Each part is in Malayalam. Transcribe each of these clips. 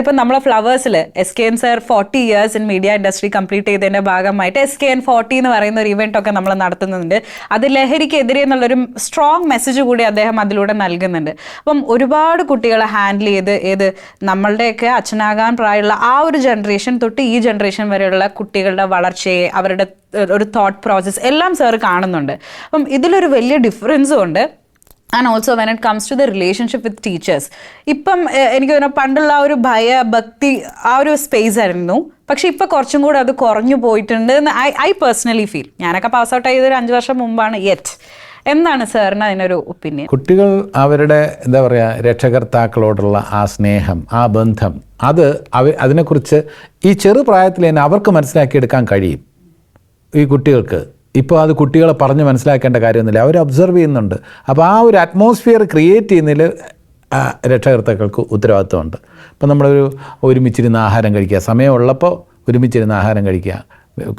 ഇപ്പം നമ്മളെ ഫ്ലവേഴ്സിൽ SKN sir 40 years in media industry complete ചെയ്തതിൻ്റെ ഭാഗമായിട്ട് SKN 40 എന്ന് പറയുന്ന ഒരു ഇവന്റ് ഒക്കെ നമ്മൾ നടത്തുന്നുണ്ട്. അത് ലഹരിക്കെതിരെ എന്നുള്ളൊരു സ്ട്രോങ് മെസ്സേജ് കൂടി അദ്ദേഹം അതിലൂടെ നൽകുന്നുണ്ട്. അപ്പം ഒരുപാട് കുട്ടികളെ ഹാൻഡിൽ ചെയ്ത് നമ്മളുടെയൊക്കെ അച്ഛനാകാൻ പ്രായമുള്ള ആ ഒരു ജനറേഷൻ തൊട്ട് ഈ ജനറേഷൻ വരെയുള്ള കുട്ടികളുടെ വളർച്ചയെ, അവരുടെ ഒരു തോട്ട് പ്രോസസ്സ് എല്ലാം സാർ കാണുന്നുണ്ട്. അപ്പം ഇതിലൊരു വലിയ ഡിഫറൻസും ഉണ്ട്. And also when it comes to the relationship with teachers. ഇപ്പം എനിക്ക് തോന്നുന്നു പണ്ടുള്ള ആ ഒരു ഭക്തി ആ ഒരു സ്പേസ് ആയിരുന്നു. പക്ഷെ ഇപ്പം കുറച്ചും കൂടെ അത് കുറഞ്ഞു പോയിട്ടുണ്ട് എന്ന് ഐ പേഴ്സണലി ഫീൽ. ഞാനൊക്കെ പാസ് ഔട്ട് ചെയ്തൊരു 5 വർഷം മുമ്പാണ്. എന്താണ് സാറിന് അതിനൊരു ഒപ്പീനിയൻ? കുട്ടികൾ അവരുടെ എന്താ പറയുക രക്ഷകർത്താക്കളോടുള്ള ആ സ്നേഹം, ആ ബന്ധം, അത് അതിനെക്കുറിച്ച് ഈ ചെറുപ്രായത്തിൽ തന്നെ അവർക്ക് മനസ്സിലാക്കിയെടുക്കാൻ കഴിയും. ഈ കുട്ടികൾക്ക് ഇപ്പോൾ അത് കുട്ടികളെ പറഞ്ഞ് മനസ്സിലാക്കേണ്ട കാര്യമൊന്നുമില്ല, അവർ ഒബ്സർവ് ചെയ്യുന്നുണ്ട്. അപ്പോൾ ആ ഒരു അറ്റ്മോസ്ഫിയർ ക്രിയേറ്റ് ചെയ്യുന്നതിൽ രക്ഷകർത്താക്കൾക്ക് ഉത്തരവാദിത്വമുണ്ട്. ഇപ്പം നമ്മളൊരു ഒരുമിച്ചിരുന്ന് ആഹാരം കഴിക്കുക, സമയമുള്ളപ്പോൾ ഒരുമിച്ചിരുന്ന് ആഹാരം കഴിക്കുക,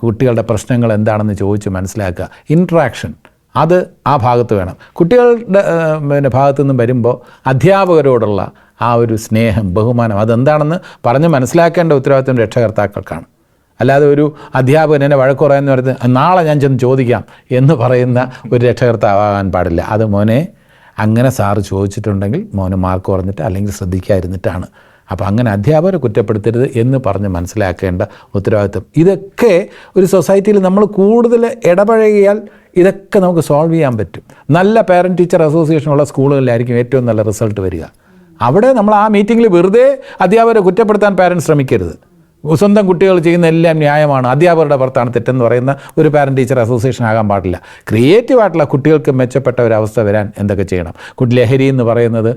കുട്ടികളുടെ പ്രശ്നങ്ങൾ എന്താണെന്ന് ചോദിച്ച് മനസ്സിലാക്കുക, ഇൻട്രാക്ഷൻ അത് ആ ഭാഗത്ത് വേണം. കുട്ടികളുടെ ഭാഗത്തു നിന്നും വരുമ്പോൾ അധ്യാപകരോടുള്ള ആ ഒരു സ്നേഹം, ബഹുമാനം അതെന്താണെന്ന് പറഞ്ഞ് മനസ്സിലാക്കേണ്ട ഉത്തരവാദിത്വം രക്ഷകർത്താക്കൾക്കാണ്. അല്ലാതെ ഒരു അധ്യാപകൻ എന്നെ വഴക്ക് പറയാമെന്ന് പറയുന്നത് നാളെ ഞാൻ ചെന്ന് ചോദിക്കാം എന്ന് പറയുന്ന ഒരു രക്ഷകർത്താവാകാൻ പാടില്ല. അത് മോനെ അങ്ങനെ സാറ് ചോദിച്ചിട്ടുണ്ടെങ്കിൽ മോന് മാർക്ക് കുറഞ്ഞിട്ട് അല്ലെങ്കിൽ ശ്രദ്ധിക്കാതിരുന്നിട്ടാണ്. അപ്പോൾ അങ്ങനെ അധ്യാപകരെ കുറ്റപ്പെടുത്തരുത് എന്ന് പറഞ്ഞ് മനസ്സിലാക്കേണ്ട ഉത്തരവാദിത്വം. ഇതൊക്കെ ഒരു സൊസൈറ്റിയിൽ നമ്മൾ കൂടുതൽ ഇടപഴകിയാൽ ഇതൊക്കെ നമുക്ക് സോൾവ് ചെയ്യാൻ പറ്റും. നല്ല പാരൻറ്റ് ടീച്ചർ അസോസിയേഷനുള്ള സ്കൂളുകളിലായിരിക്കും ഏറ്റവും നല്ല റിസൾട്ട് വരിക. അവിടെ നമ്മൾ ആ മീറ്റിങ്ങിൽ വെറുതെ അധ്യാപകരെ കുറ്റപ്പെടുത്താൻ പാരൻറ്റ് ശ്രമിക്കരുത്. സ്വന്തം കുട്ടികൾ ചെയ്യുന്ന എല്ലാം ന്യായമാണ്, അധ്യാപകരുടെ പുറത്താണ് തെറ്റെന്ന് പറയുന്ന ഒരു പാരൻറ്റ് ടീച്ചർ അസോസിയേഷൻ ആകാൻ പാടില്ല. ക്രിയേറ്റീവായിട്ടുള്ള കുട്ടികൾക്ക് മെച്ചപ്പെട്ട ഒരവസ്ഥ വരാൻ എന്തൊക്കെ ചെയ്യണം? ലഹരി എന്ന് പറയുന്നത്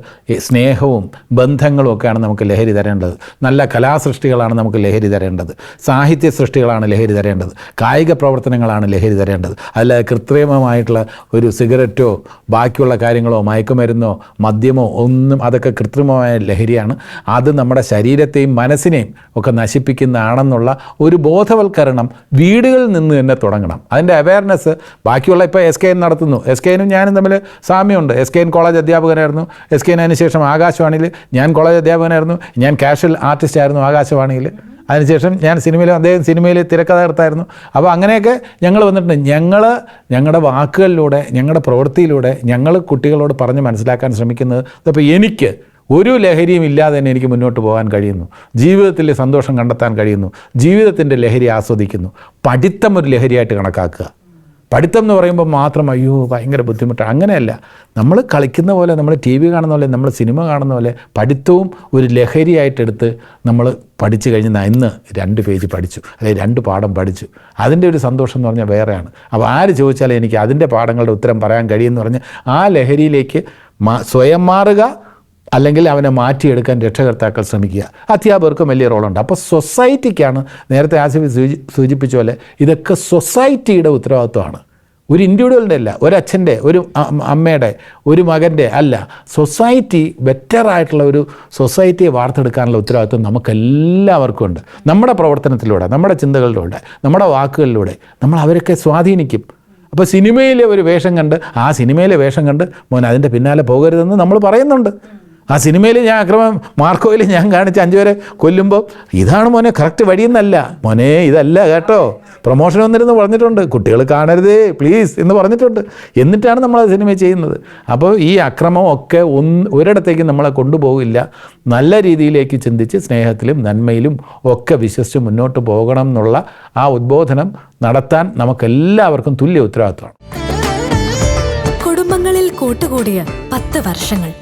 സ്നേഹവും ബന്ധങ്ങളും ഒക്കെയാണ് നമുക്ക് ലഹരി തരേണ്ടത്. നല്ല കലാസൃഷ്ടികളാണ് നമുക്ക് ലഹരി തരേണ്ടത്, സാഹിത്യ സൃഷ്ടികളാണ് ലഹരി തരേണ്ടത്, കായിക പ്രവർത്തനങ്ങളാണ് ലഹരി തരേണ്ടത്. അല്ലാതെ കൃത്രിമമായിട്ടുള്ള ഒരു സിഗരറ്റോ ബാക്കിയുള്ള കാര്യങ്ങളോ മയക്കുമരുന്നോ മദ്യമോ ഒന്നും, അതൊക്കെ കൃത്രിമമായ ലഹരിയാണ്. അത് നമ്മുടെ ശരീരത്തെയും മനസ്സിനെയും ഒക്കെ നശിപ്പിക്കുന്നതാണെന്നുള്ള ഒരു ബോധവൽക്കരണം വീടുകളിൽ നിന്ന് തന്നെ തുടങ്ങണം. അതിൻ്റെ അവയർനെസ് ബാക്കിയുള്ള ഇപ്പോൾ SKN നടത്തുന്നു. SKNും ഞാനും തമ്മിൽ സാമ്യമുണ്ട്. SKN college അധ്യാപകനായിരുന്നു. SKN അതിനുശേഷം ആകാശവാണിയിൽ ഞാൻ കോളേജ് അധ്യാപകനായിരുന്നു. ഞാൻ കാഷ്വൽ ആർട്ടിസ്റ്റ് ആയിരുന്നു ആകാശവാണിയിൽ. അതിനുശേഷം ഞാൻ അദ്ദേഹം സിനിമയിൽ തിരക്കഥാകൃത്തായിരുന്നു. അപ്പോൾ അങ്ങനെയൊക്കെ ഞങ്ങൾ വന്നിട്ടുണ്ട്. ഞങ്ങളുടെ വാക്കുകളിലൂടെ, ഞങ്ങളുടെ പ്രവൃത്തിയിലൂടെ ഞങ്ങൾ കുട്ടികളോട് പറഞ്ഞ് മനസ്സിലാക്കാൻ ശ്രമിക്കുന്നത് അപ്പോൾ എനിക്ക് ഒരു ലഹരിയും ഇല്ലാതെ തന്നെ എനിക്ക് മുന്നോട്ട് പോകാൻ കഴിയുന്നു, ജീവിതത്തിൽ സന്തോഷം കണ്ടെത്താൻ കഴിയുന്നു, ജീവിതത്തിൻ്റെ ലഹരി ആസ്വദിക്കുന്നു. പഠിത്തം ഒരു ലഹരിയായിട്ട് കണക്കാക്കുക. പഠിത്തം എന്ന് പറയുമ്പോൾ മാത്രം അയ്യോ ഭയങ്കര ബുദ്ധിമുട്ടാണ്, അങ്ങനെയല്ല. നമ്മൾ കളിക്കുന്ന പോലെ, നമ്മൾ TV കാണുന്ന പോലെ, നമ്മൾ സിനിമ കാണുന്ന പോലെ പഠിത്തവും ഒരു ലഹരിയായിട്ടെടുത്ത് നമ്മൾ പഠിച്ചു കഴിഞ്ഞാൽ ഇന്ന് 2 പേജ് പഠിച്ചു അല്ലെങ്കിൽ 2 പാഠം പഠിച്ചു, അതിൻ്റെ ഒരു സന്തോഷം എന്ന് പറഞ്ഞാൽ വേറെയാണ്. അപ്പോൾ ആര് ചോദിച്ചാലും എനിക്ക് അതിൻ്റെ പാഠങ്ങളുടെ ഉത്തരം പറയാൻ കഴിയുമെന്ന് പറഞ്ഞ് ആ ലഹരിയിലേക്ക് സ്വയം മാറുക, അല്ലെങ്കിൽ അവനെ മാറ്റിയെടുക്കാൻ രക്ഷകർത്താക്കൾ ശ്രമിക്കുക. അധ്യാപകർക്കും വലിയ റോളുണ്ട്. അപ്പോൾ സൊസൈറ്റിക്കാണ്, നേരത്തെ ആസിഫ് സൂചിപ്പിച്ച പോലെ, ഇതൊക്കെ സൊസൈറ്റിയുടെ ഉത്തരവാദിത്വമാണ്. ഒരു ഇൻഡിവിജ്വലിൻ്റെ അല്ല, ഒരച്ഛൻ്റെ, ഒരു അമ്മയുടെ, ഒരു മകൻ്റെ അല്ല. സൊസൈറ്റി ബെറ്ററായിട്ടുള്ള ഒരു സൊസൈറ്റിയെ വാർത്തെടുക്കാനുള്ള ഉത്തരവാദിത്വം നമുക്കെല്ലാവർക്കും ഉണ്ട്. നമ്മുടെ പ്രവർത്തനത്തിലൂടെ, നമ്മുടെ ചിന്തകളിലൂടെ, നമ്മുടെ വാക്കുകളിലൂടെ നമ്മൾ അവരൊക്കെ സ്വാധീനിക്കും. അപ്പോൾ സിനിമയിലെ ഒരു വേഷം കണ്ട്, ആ സിനിമയിലെ വേഷം കണ്ട് മോൻ അതിൻ്റെ പിന്നാലെ പോകരുതെന്ന് നമ്മൾ പറയുന്നുണ്ട്. ആ സിനിമയിൽ ഞാൻ മാർക്കോയിൽ ഞാൻ കാണിച്ച് 5 പേരെ കൊല്ലുമ്പോൾ ഇതാണ് മോനെ കറക്റ്റ് വഴിയെന്നല്ല, മോനെ ഇതല്ല കേട്ടോ, പ്രൊമോഷൻ വന്നിരുന്ന് പറഞ്ഞിട്ടുണ്ട്, കുട്ടികൾ കാണരുതേ പ്ലീസ് എന്ന് പറഞ്ഞിട്ടുണ്ട്. എന്നിട്ടാണ് നമ്മൾ ആ സിനിമ ചെയ്യുന്നത്. അപ്പോൾ ഈ അക്രമമൊക്കെ ഒരിടത്തേക്ക് നമ്മളെ കൊണ്ടുപോകില്ല. നല്ല രീതിയിലേക്ക് ചിന്തിച്ച് സ്നേഹത്തിലും നന്മയിലും ഒക്കെ വിശ്വസിച്ച് മുന്നോട്ട് പോകണം എന്നുള്ള ആ ഉദ്ബോധനം നടത്താൻ നമുക്കെല്ലാവർക്കും തുല്യ ഉത്തരവാദിത്വമാണ്. കുടുംബങ്ങളിൽ കൂട്ടുകൂടിയ 10 വർഷങ്ങൾ